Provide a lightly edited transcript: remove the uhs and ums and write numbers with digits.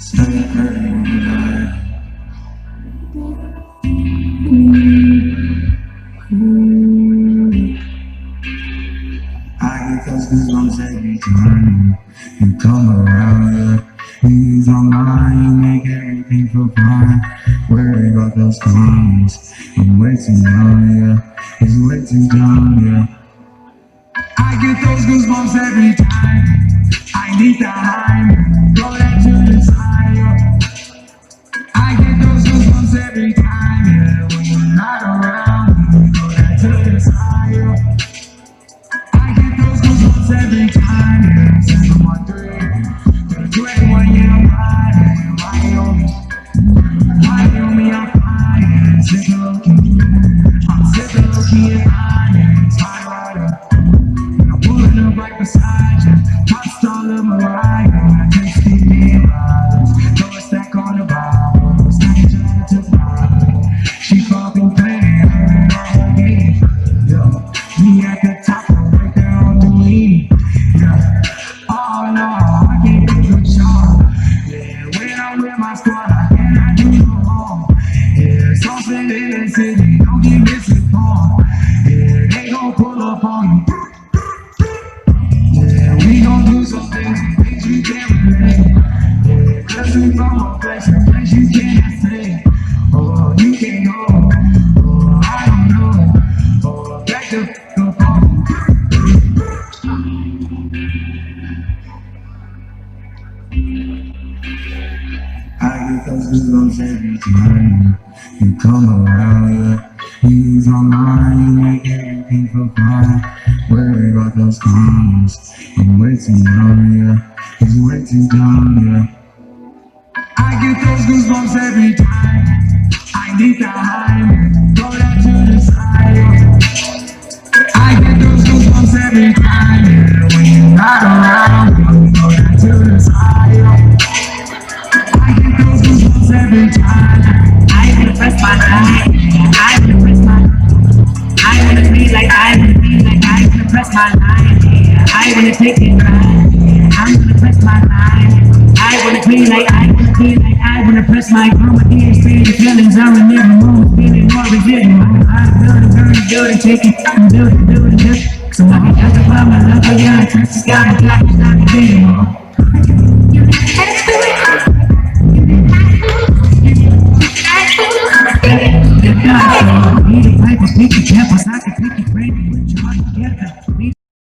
I get those goosebumps every time you come around, yeah. You ease my mind, you make everything feel fine. Worry about those times, I'm way too young, yeah. It's way too young, yeah. I get those goosebumps every time I need that high, go that to the side, yeah. I get those goosebumps every time, yeah. When you're not around, go that to the side, yeah. I get those goosebumps every time, yeah. 713, 21, yeah, I'm riding. Why on me, I'm flying. Sick of looking, I'm sick of looking at flying. It's my rider, and I'm pulling up right beside you. Top star of Mariah, tasting me riders. Throw a stack on the Bible, stack trying to buy. She fucking playing her game, yeah. Me at the top, right there on the lead, yeah. Oh no, I can't be with y'all. Yeah, when I'm with my squad, I cannot do no wrong. Yeah, something in the city, don't get misinformed. Yeah, they gon' pull up on you. Yeah, we gon' do some things you can't relate. Yeah, cause we from a place you cannot stay. Oh, you can't go. Oh, I don't know. Oh, back the f*** up on you. I get those goosebumps every time you come around, yeah. You ease my mind, you make everything feel fine. Worry about those times, I'm way too young, yeah. It's way too young, yeah. I get those goosebumps every time I need that high, go that to the side, yeah. I get those goosebumps every time, yeah. When you're not around, go that to the side, yeah. I get those goosebumps every time. I wanna press my line. I wanna press my. I wanna be like I wanna be like I wanna press my line. I wanna take it right. I'm gonna press my line. I wanna be like I wanna be like I wanna press my comedy and the feelings are in every moment, feeling more residual. I'm building, take it, I'm building. So I got to find my love again. Just gotta black, it's not a video.